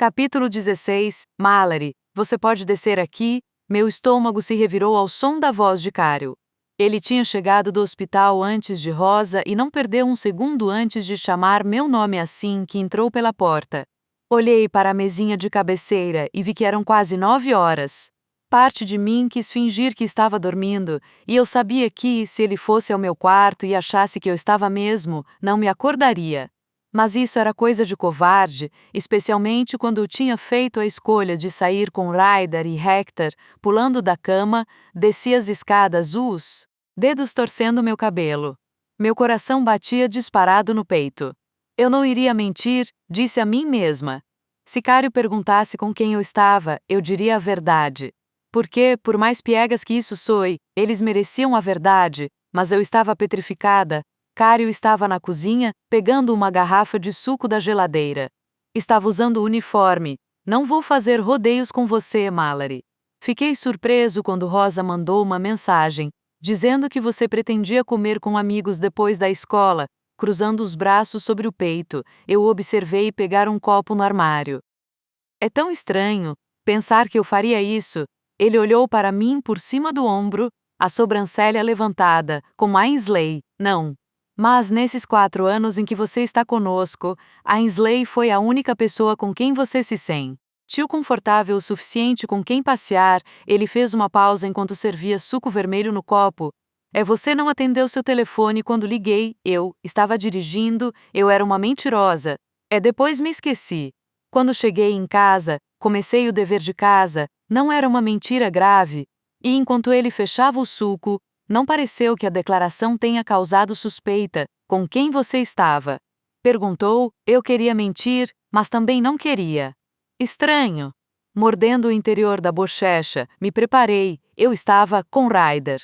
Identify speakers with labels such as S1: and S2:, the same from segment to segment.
S1: Capítulo 16. Mallory, você pode descer aqui? Meu estômago se revirou ao som da voz de Cario. Ele tinha chegado do hospital antes de Rosa e não perdeu um segundo antes de chamar meu nome assim que entrou pela porta. Olhei para a mesinha de cabeceira e vi que eram quase 9 horas. Parte de mim quis fingir que estava dormindo, e eu sabia que, se ele fosse ao meu quarto e achasse que eu estava mesmo, não me acordaria. Mas isso era coisa de covarde, especialmente quando eu tinha feito a escolha de sair com Ryder e Hector, pulando da cama, desci as escadas os dedos torcendo meu cabelo. Meu coração batia disparado no peito. Eu não iria mentir, disse a mim mesma. Se Cario perguntasse com quem eu estava, eu diria a verdade. Porque, por mais piegas que isso soe, eles mereciam a verdade, mas eu estava petrificada. Cario estava na cozinha, pegando uma garrafa de suco da geladeira. Estava usando o uniforme. Não vou fazer rodeios com você, Mallory. Fiquei surpreso quando Rosa mandou uma mensagem, dizendo que você pretendia comer com amigos depois da escola. Cruzando os braços sobre o peito, eu o observei pegar um copo no armário. É tão estranho pensar que eu faria isso. Ele olhou para mim por cima do ombro, a sobrancelha levantada, como Ainsley. Não. Mas nesses 4 anos em que você está conosco, Ainsley foi a única pessoa com quem você se sentiu confortável o suficiente com quem passear. Ele fez uma pausa enquanto servia suco vermelho no copo. Você não atendeu seu telefone quando liguei, eu estava dirigindo, eu era uma mentirosa. Depois me esqueci. Quando cheguei em casa, comecei o dever de casa, não era uma mentira grave. E enquanto ele fechava o suco, não pareceu que a declaração tenha causado suspeita. Com quem você estava? Perguntou. Eu queria mentir, mas também não queria. Estranho. Mordendo o interior da bochecha, me preparei. Eu estava com Ryder.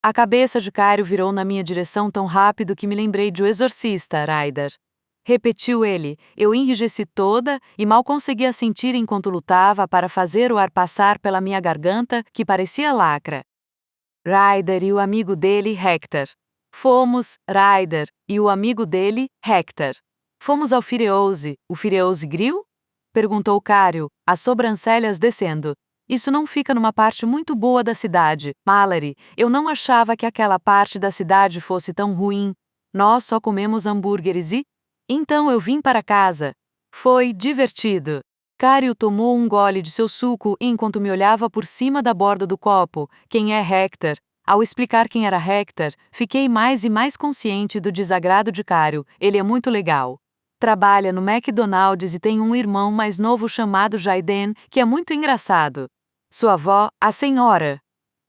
S1: A cabeça de Cario virou na minha direção tão rápido que me lembrei de O Exorcista, Ryder. Repetiu ele. Eu enrijeci toda e mal conseguia sentir enquanto lutava para fazer o ar passar pela minha garganta, que parecia lacra. Ryder e o amigo dele, Hector. Fomos, Ryder, e o amigo dele, Hector. Fomos ao Firehouse. O Firehouse Grill? Perguntou Cario, as sobrancelhas descendo. Isso não fica numa parte muito boa da cidade, Mallory. Eu não achava que aquela parte da cidade fosse tão ruim. Nós só comemos hambúrgueres e... Então eu vim para casa. Foi divertido. Cario tomou um gole de seu suco enquanto me olhava por cima da borda do copo. Quem é Hector? Ao explicar quem era Hector, fiquei mais e mais consciente do desagrado de Cario. Ele é muito legal. Trabalha no McDonald's e tem um irmão mais novo chamado Jaden, que é muito engraçado. Sua avó, a senhora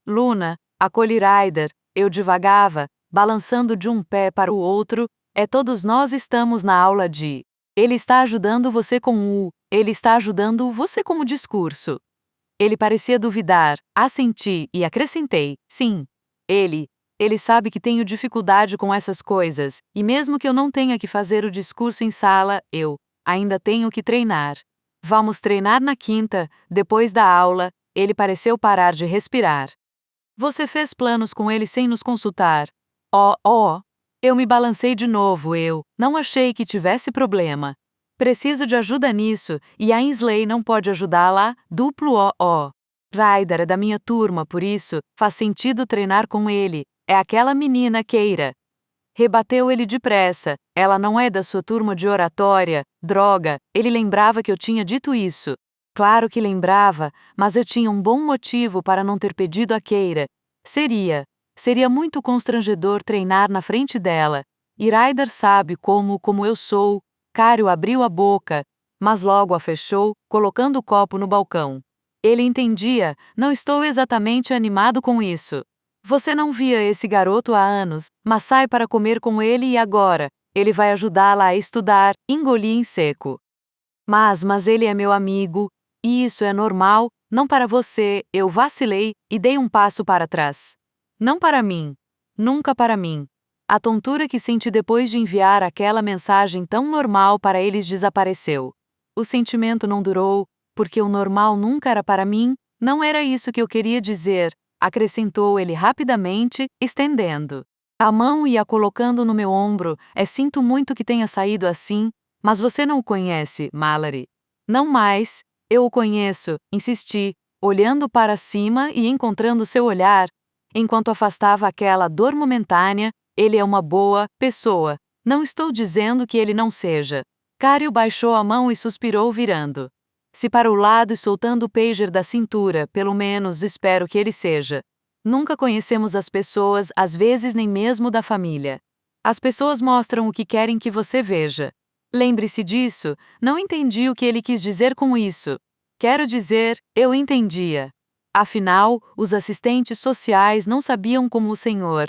S1: Luna, acolhe Ryder. Eu divagava, balançando de um pé para o outro. Todos nós estamos na aula de... Ele está ajudando você com ele está ajudando você com o discurso. Ele parecia duvidar, assenti e acrescentei, sim. Ele sabe que tenho dificuldade com essas coisas, e mesmo que eu não tenha que fazer o discurso em sala, eu ainda tenho que treinar. Vamos treinar na quinta, depois da aula. Ele pareceu parar de respirar. Você fez planos com ele sem nos consultar. Eu me balancei de novo. Eu não achei que tivesse problema. Preciso de ajuda nisso, e a Ainsley não pode ajudá-la. Ryder é da minha turma, por isso, faz sentido treinar com ele. É aquela menina Keira. Rebateu ele depressa. Ela não é da sua turma de oratória. Droga, ele lembrava que eu tinha dito isso. Claro que lembrava, mas eu tinha um bom motivo para não ter pedido a Keira. Seria muito constrangedor treinar na frente dela. E Ryder sabe como eu sou. Cario abriu a boca, mas logo a fechou, colocando o copo no balcão. Ele entendia, não estou exatamente animado com isso. Você não via esse garoto há anos, mas sai para comer com ele e agora, ele vai ajudá-la a estudar. Engoli em seco. Mas ele é meu amigo, e isso é normal, não para você. Eu vacilei e dei um passo para trás. Não para mim. Nunca para mim. A tontura que senti depois de enviar aquela mensagem tão normal para eles desapareceu. O sentimento não durou, porque o normal nunca era para mim. Não era isso que eu queria dizer, acrescentou ele rapidamente, estendendo a mão e a colocando no meu ombro. Sinto muito que tenha saído assim, mas você não o conhece, Mallory. Não mais, eu o conheço, insisti, olhando para cima e encontrando seu olhar. Enquanto afastava aquela dor momentânea, ele é uma boa pessoa. Não estou dizendo que ele não seja. Cário baixou a mão e suspirou virando. Se para o lado e soltando o pager da cintura, pelo menos espero que ele seja. Nunca conhecemos as pessoas, às vezes nem mesmo da família. As pessoas mostram o que querem que você veja. Lembre-se disso, não entendi o que ele quis dizer com isso. Quero dizer, eu entendia. Afinal, os assistentes sociais não sabiam como o senhor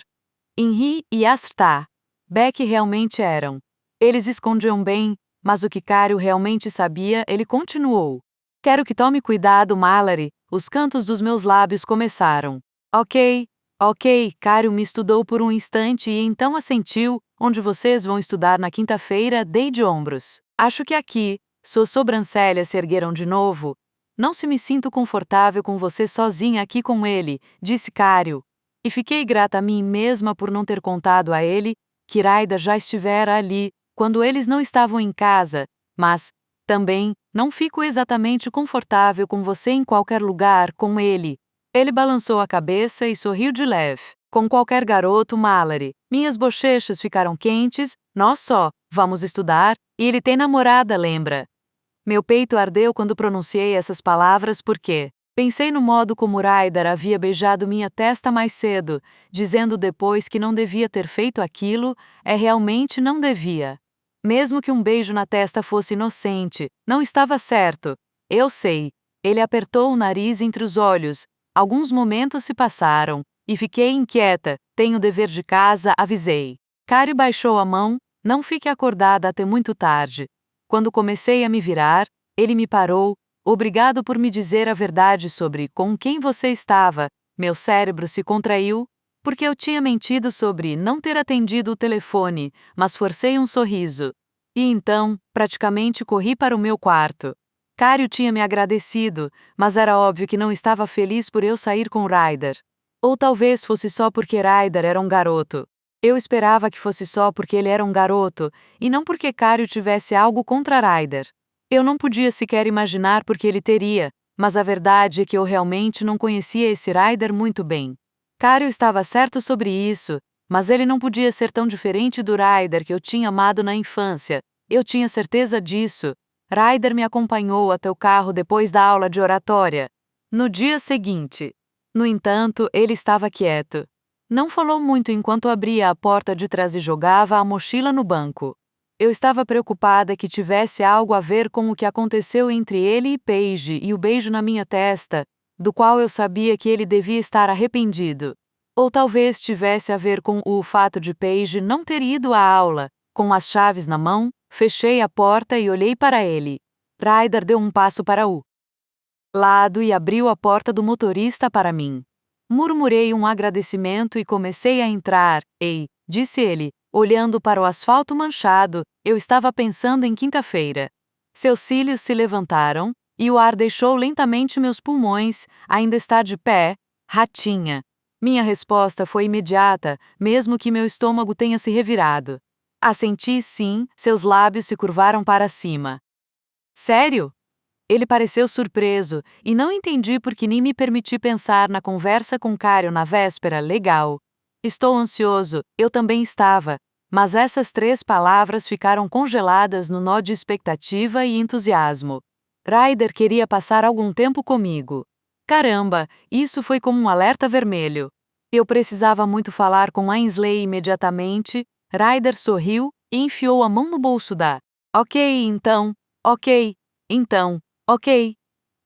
S1: Henri e Asta Beck realmente eram. Eles escondiam bem, mas o que Cário realmente sabia, ele continuou. Quero que tome cuidado, Mallory, os cantos dos meus lábios começaram. Ok, Cário me estudou por um instante e então assentiu, onde vocês vão estudar na quinta-feira, dei de ombros. Acho que aqui, suas sobrancelhas se ergueram de novo. Não se me sinto confortável com você sozinha aqui com ele, disse Cário. E fiquei grata a mim mesma por não ter contado a ele que Raida já estivera ali, quando eles não estavam em casa, mas, também, não fico exatamente confortável com você em qualquer lugar com ele. Ele balançou a cabeça e sorriu de leve. Com qualquer garoto, Mallory. Minhas bochechas ficaram quentes, nós só, vamos estudar, e ele tem namorada, lembra? Meu peito ardeu quando pronunciei essas palavras porque pensei no modo como Ryder havia beijado minha testa mais cedo, dizendo depois que não devia ter feito aquilo, realmente não devia. Mesmo que um beijo na testa fosse inocente, não estava certo. Eu sei. Ele apertou o nariz entre os olhos. Alguns momentos se passaram, e fiquei inquieta. Tenho dever de casa, avisei. Cário baixou a mão, não fique acordada até muito tarde. Quando comecei a me virar, ele me parou. Obrigado por me dizer a verdade sobre com quem você estava. Meu cérebro se contraiu, porque eu tinha mentido sobre não ter atendido o telefone, mas forcei um sorriso. E então, praticamente corri para o meu quarto. Cário tinha me agradecido, mas era óbvio que não estava feliz por eu sair com Ryder. Ou talvez fosse só porque Ryder era um garoto. Eu esperava que fosse só porque ele era um garoto, e não porque Cário tivesse algo contra Ryder. Eu não podia sequer imaginar porque ele teria, mas a verdade é que eu realmente não conhecia esse Ryder muito bem. Cário estava certo sobre isso, mas ele não podia ser tão diferente do Ryder que eu tinha amado na infância. Eu tinha certeza disso. Ryder me acompanhou até o carro depois da aula de oratória. No dia seguinte. No entanto, ele estava quieto. Não falou muito enquanto abria a porta de trás e jogava a mochila no banco. Eu estava preocupada que tivesse algo a ver com o que aconteceu entre ele e Paige e o beijo na minha testa, do qual eu sabia que ele devia estar arrependido. Ou talvez tivesse a ver com o fato de Paige não ter ido à aula. Com as chaves na mão, fechei a porta e olhei para ele. Ryder deu um passo para o lado e abriu a porta do motorista para mim. Murmurei um agradecimento e comecei a entrar. Ei, disse ele, olhando para o asfalto manchado, eu estava pensando em quinta-feira. Seus cílios se levantaram, e o ar deixou lentamente meus pulmões, ainda está de pé, ratinha. Minha resposta foi imediata, mesmo que meu estômago tenha se revirado. Assenti sim, seus lábios se curvaram para cima. Sério? Ele pareceu surpreso, e não entendi porque nem me permiti pensar na conversa com Cário na véspera. Legal. Estou ansioso, eu também estava, mas essas 3 palavras ficaram congeladas no nó de expectativa e entusiasmo. Ryder queria passar algum tempo comigo. Caramba, isso foi como um alerta vermelho. Eu precisava muito falar com Ainsley imediatamente. Ryder sorriu e enfiou a mão no bolso da. Ok, então.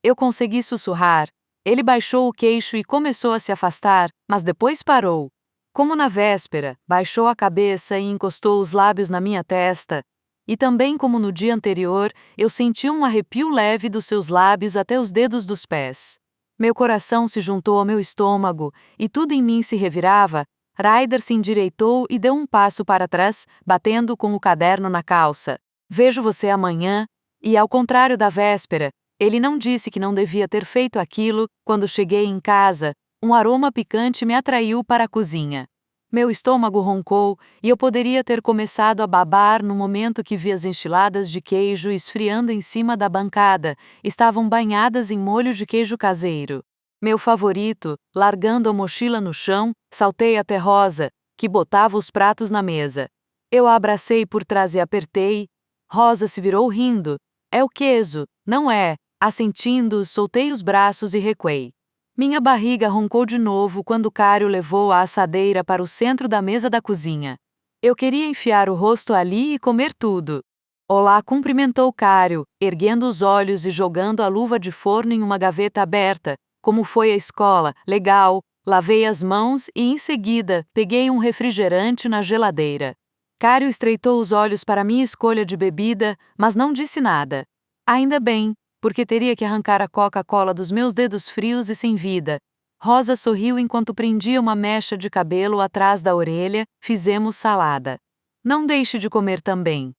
S1: Eu consegui sussurrar. Ele baixou o queixo e começou a se afastar, mas depois parou. Como na véspera, baixou a cabeça e encostou os lábios na minha testa. E também como no dia anterior, eu senti um arrepio leve dos seus lábios até os dedos dos pés. Meu coração se juntou ao meu estômago, e tudo em mim se revirava. Ryder se endireitou e deu um passo para trás, batendo com o caderno na calça. Vejo você amanhã. E ao contrário da véspera, ele não disse que não devia ter feito aquilo. Quando cheguei em casa, um aroma picante me atraiu para a cozinha. Meu estômago roncou, e eu poderia ter começado a babar no momento que vi as enchiladas de queijo esfriando em cima da bancada, estavam banhadas em molho de queijo caseiro. Meu favorito, largando a mochila no chão, saltei até Rosa, que botava os pratos na mesa. Eu a abracei por trás e apertei. Rosa se virou rindo. É o queso, não é? Assentindo, soltei os braços e recuei. Minha barriga roncou de novo quando Cário levou a assadeira para o centro da mesa da cozinha. Eu queria enfiar o rosto ali e comer tudo. Olá, cumprimentou Cário, erguendo os olhos e jogando a luva de forno em uma gaveta aberta. Como foi a escola? Legal. Lavei as mãos e, em seguida, peguei um refrigerante na geladeira. Cário estreitou os olhos para minha escolha de bebida, mas não disse nada. Ainda bem, porque teria que arrancar a Coca-Cola dos meus dedos frios e sem vida. Rosa sorriu enquanto prendia uma mecha de cabelo atrás da orelha. Fizemos salada. Não deixe de comer também.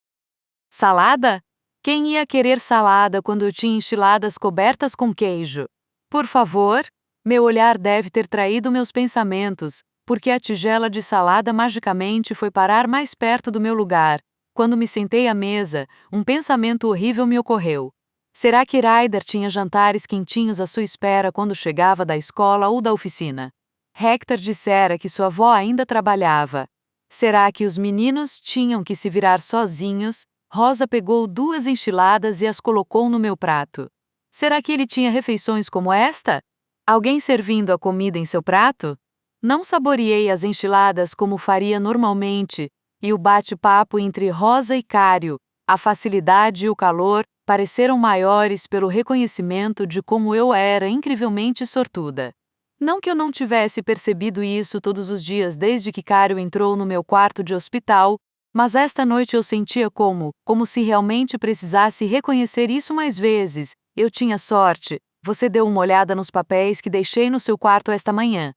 S1: Salada? Quem ia querer salada quando eu tinha enchiladas cobertas com queijo? Por favor? Meu olhar deve ter traído meus pensamentos, porque a tigela de salada magicamente foi parar mais perto do meu lugar. Quando me sentei à mesa, um pensamento horrível me ocorreu. Será que Ryder tinha jantares quentinhos à sua espera quando chegava da escola ou da oficina? Hector dissera que sua avó ainda trabalhava. Será que os meninos tinham que se virar sozinhos? Rosa pegou 2 enchiladas e as colocou no meu prato. Será que ele tinha refeições como esta? Alguém servindo a comida em seu prato? Não saboreei as enchiladas como faria normalmente, e o bate-papo entre Rosa e Cário, a facilidade e o calor, pareceram maiores pelo reconhecimento de como eu era incrivelmente sortuda. Não que eu não tivesse percebido isso todos os dias desde que Cário entrou no meu quarto de hospital, mas esta noite eu sentia como se realmente precisasse reconhecer isso mais vezes. Eu tinha sorte. Você deu uma olhada nos papéis que deixei no seu quarto esta manhã?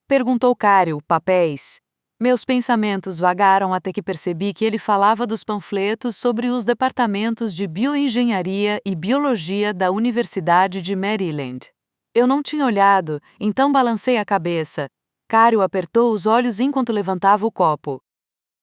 S1: Perguntou Cário. Papéis? Meus pensamentos vagaram até que percebi que ele falava dos panfletos sobre os departamentos de bioengenharia e biologia da Universidade de Maryland. Eu não tinha olhado, então balancei a cabeça. Cário apertou os olhos enquanto levantava o copo.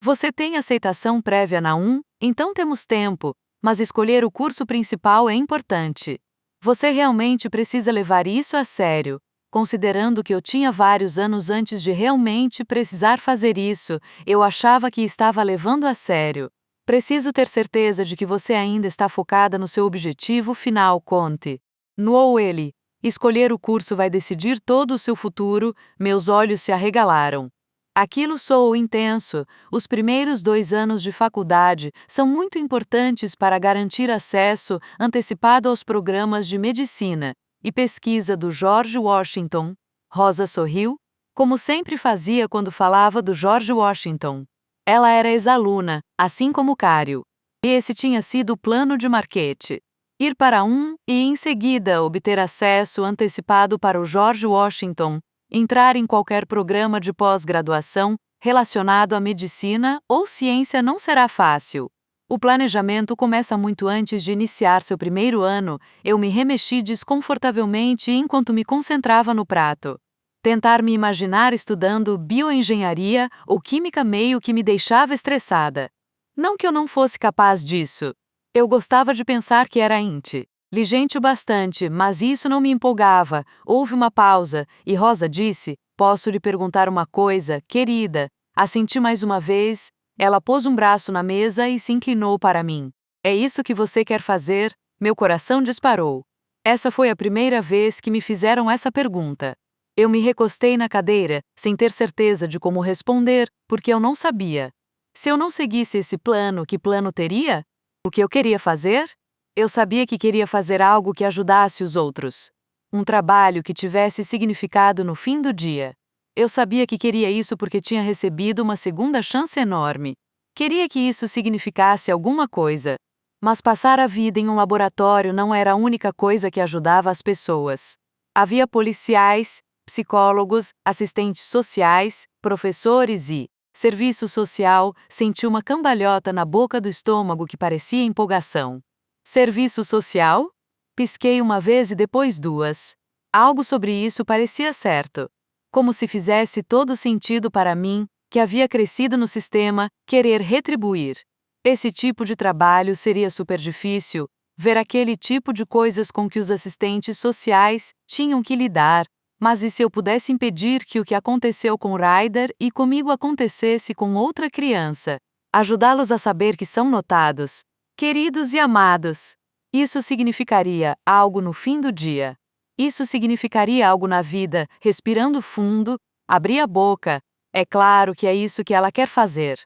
S1: Você tem aceitação prévia na então temos tempo, mas escolher o curso principal é importante. Você realmente precisa levar isso a sério. Considerando que eu tinha vários anos antes de realmente precisar fazer isso, eu achava que estava levando a sério. Preciso ter certeza de que você ainda está focada no seu objetivo final, Conte. Nuou ele. Escolher o curso vai decidir todo o seu futuro. Meus olhos se arregalaram. Aquilo soou intenso. Os primeiros 2 anos de faculdade são muito importantes para garantir acesso antecipado aos programas de medicina e pesquisa do George Washington. Rosa sorriu, como sempre fazia quando falava do George Washington. Ela era ex-aluna, assim como Cário. Esse tinha sido o plano de Marquette. Ir para e, em seguida, obter acesso antecipado para o George Washington, entrar em qualquer programa de pós-graduação relacionado à medicina ou ciência não será fácil. O planejamento começa muito antes de iniciar seu primeiro ano. Eu me remexi desconfortavelmente enquanto me concentrava no prato. Tentar me imaginar estudando bioengenharia ou química meio que me deixava estressada. Não que eu não fosse capaz disso. Eu gostava de pensar que era inteligente o bastante, mas isso não me empolgava. Houve uma pausa, e Rosa disse: Posso lhe perguntar uma coisa, querida? Assenti mais uma vez. Ela pôs um braço na mesa e se inclinou para mim. É isso que você quer fazer? Meu coração disparou. Essa foi a primeira vez que me fizeram essa pergunta. Eu me recostei na cadeira, sem ter certeza de como responder, porque eu não sabia. Se eu não seguisse esse plano, que plano teria? O que eu queria fazer? Eu sabia que queria fazer algo que ajudasse os outros. Um trabalho que tivesse significado no fim do dia. Eu sabia que queria isso porque tinha recebido uma segunda chance enorme. Queria que isso significasse alguma coisa. Mas passar a vida em um laboratório não era a única coisa que ajudava as pessoas. Havia policiais, psicólogos, assistentes sociais, professores e serviço social. Senti uma cambalhota na boca do estômago que parecia empolgação. Serviço social? Pisquei uma vez e depois 2. Algo sobre isso parecia certo. Como se fizesse todo sentido para mim, que havia crescido no sistema, querer retribuir. Esse tipo de trabalho seria super difícil, ver aquele tipo de coisas com que os assistentes sociais tinham que lidar, mas e se eu pudesse impedir que o que aconteceu com Ryder e comigo acontecesse com outra criança? Ajudá-los a saber que são notados, queridos e amados. Isso significaria algo no fim do dia. Isso significaria algo na vida, respirando fundo, abrir a boca. É claro que é isso que ela quer fazer.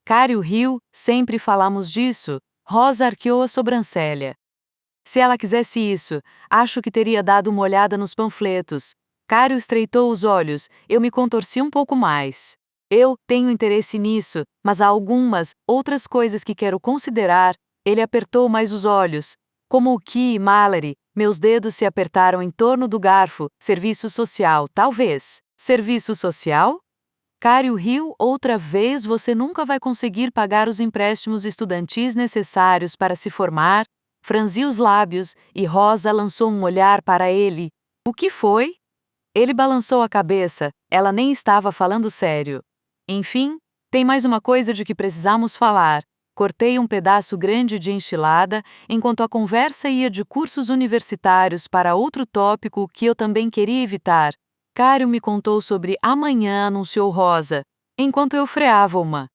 S1: Cário riu, sempre falamos disso. Rosa arqueou a sobrancelha. Se ela quisesse isso, acho que teria dado uma olhada nos panfletos. Cário estreitou os olhos, eu me contorci um pouco mais. Eu tenho interesse nisso, mas há algumas outras coisas que quero considerar. Ele apertou mais os olhos. Como o Key e Mallory, meus dedos se apertaram em torno do garfo. Serviço social, talvez. Serviço social? Cário riu outra vez. Você nunca vai conseguir pagar os empréstimos estudantis necessários para se formar. Franziu os lábios, e Rosa lançou um olhar para ele. O que foi? Ele balançou a cabeça, ela nem estava falando sério. Enfim, tem mais uma coisa de que precisamos falar. Cortei um pedaço grande de enchilada, enquanto a conversa ia de cursos universitários para outro tópico que eu também queria evitar. Cário me contou sobre amanhã, anunciou Rosa, enquanto eu freava uma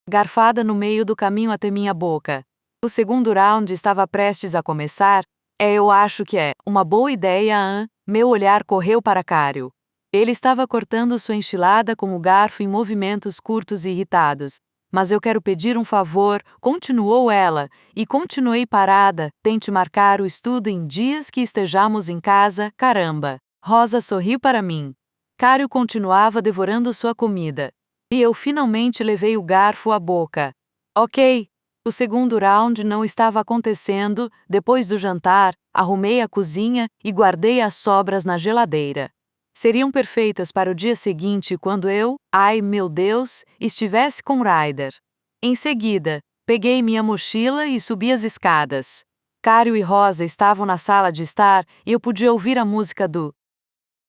S1: garfada no meio do caminho até minha boca. O segundo round estava prestes a começar. Eu acho que é uma boa ideia, hein? Meu olhar correu para Cário. Ele estava cortando sua enchilada com o garfo em movimentos curtos e irritados. Mas eu quero pedir um favor, continuou ela, e continuei parada. Tente marcar o estudo em dias que estejamos em casa, caramba. Rosa sorriu para mim. Cário continuava devorando sua comida. E eu finalmente levei o garfo à boca. Ok. O segundo round não estava acontecendo. Depois do jantar, arrumei a cozinha e guardei as sobras na geladeira. Seriam perfeitas para o dia seguinte quando eu, ai meu Deus, estivesse com Ryder. Em seguida, peguei minha mochila e subi as escadas. Cário e Rosa estavam na sala de estar e eu podia ouvir a música do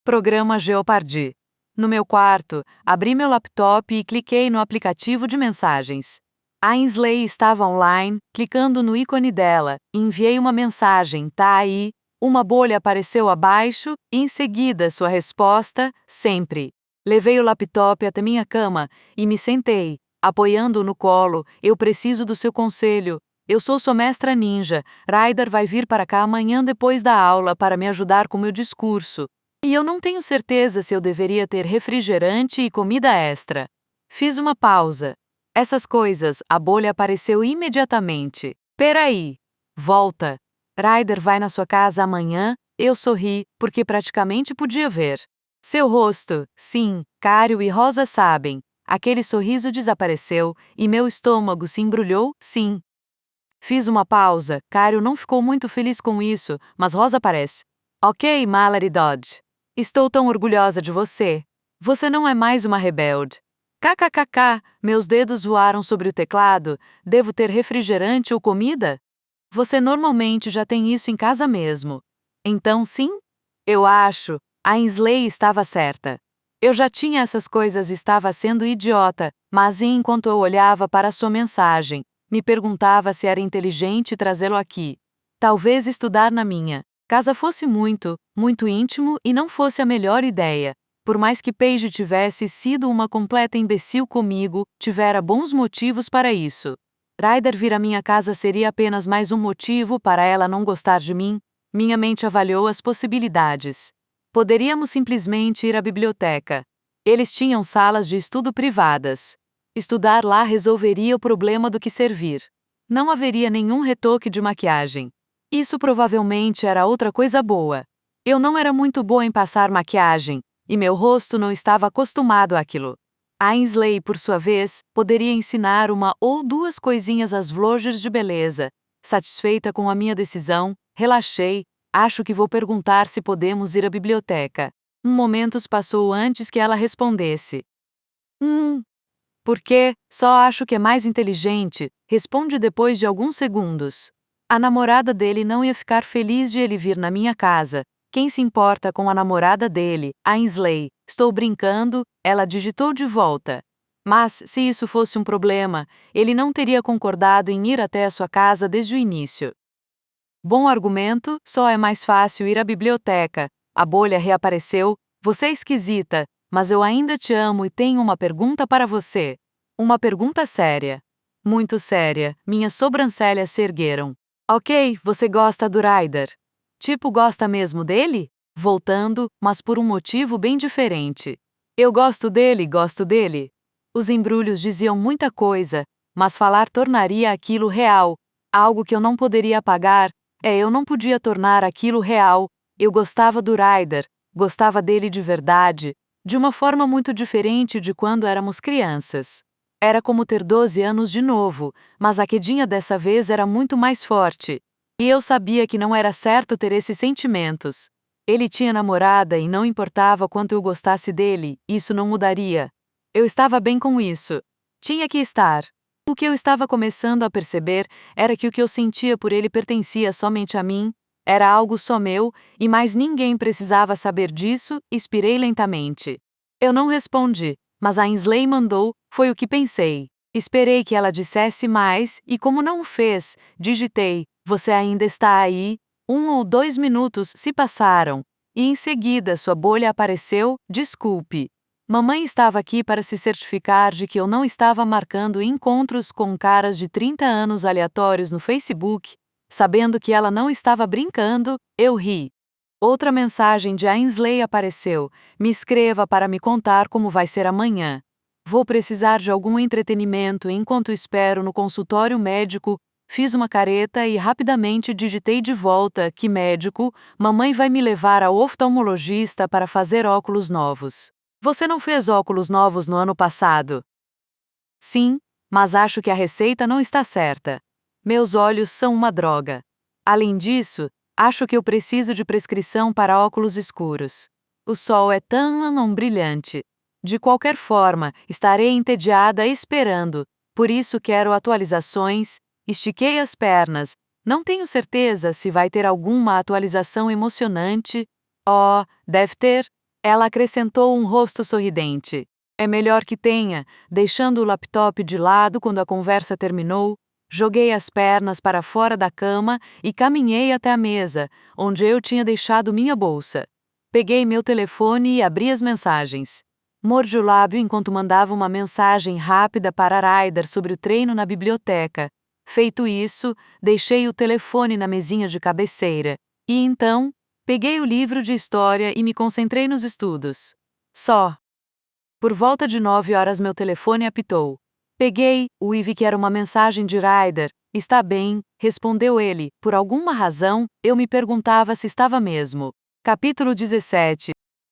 S1: programa Jeopardy. No meu quarto, abri meu laptop e cliquei no aplicativo de mensagens. A Ainsley estava online, clicando no ícone dela, e enviei uma mensagem, tá aí. Uma bolha apareceu abaixo, e em seguida sua resposta, sempre. Levei o laptop até minha cama, e me sentei, apoiando-o no colo. Eu preciso do seu conselho. Eu sou sua mestra ninja. Ryder vai vir para cá amanhã depois da aula para me ajudar com meu discurso. E eu não tenho certeza se eu deveria ter refrigerante e comida extra. Fiz uma pausa. Essas coisas, a bolha apareceu imediatamente. Peraí. Volta. Ryder vai na sua casa amanhã? Eu sorri, porque praticamente podia ver seu rosto. Sim, Cário e Rosa sabem. Aquele sorriso desapareceu, e meu estômago se embrulhou, sim. Fiz uma pausa. Cário não ficou muito feliz com isso, mas Rosa parece. Ok, Mallory Dodge. Estou tão orgulhosa de você. Você não é mais uma rebelde. KKKK, meus dedos voaram sobre o teclado. Devo ter refrigerante ou comida? Você normalmente já tem isso em casa mesmo. Então sim? Eu acho. A Ainsley estava certa. Eu já tinha essas coisas e estava sendo idiota, mas enquanto eu olhava para sua mensagem, me perguntava se era inteligente trazê-lo aqui. Talvez estudar na minha casa fosse muito, muito íntimo e não fosse a melhor ideia. Por mais que Paige tivesse sido uma completa imbecil comigo, tivera bons motivos para isso. Ryder vir à minha casa seria apenas mais um motivo para ela não gostar de mim? Minha mente avaliou as possibilidades. Poderíamos simplesmente ir à biblioteca. Eles tinham salas de estudo privadas. Estudar lá resolveria o problema do que servir. Não haveria nenhum retoque de maquiagem. Isso provavelmente era outra coisa boa. Eu não era muito boa em passar maquiagem, e meu rosto não estava acostumado àquilo. A Ainsley, por sua vez, poderia ensinar uma ou duas coisinhas às vloggers de beleza. Satisfeita com a minha decisão, relaxei. Acho que vou perguntar se podemos ir à biblioteca. Um momento passou antes que ela respondesse. Por quê? Só acho que é mais inteligente, responde depois de alguns segundos. A namorada dele não ia ficar feliz de ele vir na minha casa. Quem se importa com a namorada dele, a Ainsley? Estou brincando, ela digitou de volta. Mas, se isso fosse um problema, ele não teria concordado em ir até a sua casa desde o início. Bom argumento, só é mais fácil ir à biblioteca. A bolha reapareceu. Você é esquisita, mas eu ainda te amo e tenho uma pergunta para você. Uma pergunta séria. Muito séria, minhas sobrancelhas se ergueram. Ok, você gosta do Ryder. Tipo, gosta mesmo dele? Voltando, mas por um motivo bem diferente. Eu gosto dele, gosto dele. Os embrulhos diziam muita coisa, mas falar tornaria aquilo real, algo que eu não poderia apagar. Eu não podia tornar aquilo real. Eu gostava do Ryder, gostava dele de verdade, de uma forma muito diferente de quando éramos crianças. Era como ter 12 anos de novo, mas a quedinha dessa vez era muito mais forte. E eu sabia que não era certo ter esses sentimentos. Ele tinha namorada e não importava quanto eu gostasse dele, isso não mudaria. Eu estava bem com isso. Tinha que estar. O que eu estava começando a perceber era que o que eu sentia por ele pertencia somente a mim, era algo só meu, e mais ninguém precisava saber disso. Expirei lentamente. Eu não respondi, mas a Ainsley mandou, foi o que pensei. Esperei que ela dissesse mais, e como não o fez, digitei, você ainda está aí? 1 ou 2 minutos se passaram, e em seguida sua bolha apareceu, desculpe. Mamãe estava aqui para se certificar de que eu não estava marcando encontros com caras de 30 anos aleatórios no Facebook. Sabendo que ela não estava brincando, eu ri. Outra mensagem de Ainsley apareceu. Me escreva para me contar como vai ser amanhã. Vou precisar de algum entretenimento enquanto espero no consultório médico. Fiz uma careta e rapidamente digitei de volta: que médico? Mamãe vai me levar ao oftalmologista para fazer óculos novos. Você não fez óculos novos no ano passado? Sim, mas acho que a receita não está certa. Meus olhos são uma droga. Além disso, acho que eu preciso de prescrição para óculos escuros. O sol é tão brilhante. De qualquer forma, estarei entediada esperando, por isso quero atualizações. Estiquei as pernas. Não tenho certeza se vai ter alguma atualização emocionante. Oh, deve ter. Ela acrescentou um rosto sorridente. É melhor que tenha, deixando o laptop de lado quando a conversa terminou. Joguei as pernas para fora da cama e caminhei até a mesa, onde eu tinha deixado minha bolsa. Peguei meu telefone e abri as mensagens. Mordi o lábio enquanto mandava uma mensagem rápida para Ryder sobre o treino na biblioteca. Feito isso, deixei o telefone na mesinha de cabeceira. E então, peguei o livro de história e me concentrei nos estudos. Só. Por volta de 9 horas meu telefone apitou. Peguei, e vi que era uma mensagem de Ryder. Está bem, respondeu ele. Por alguma razão, eu me perguntava se estava mesmo. Capítulo 17.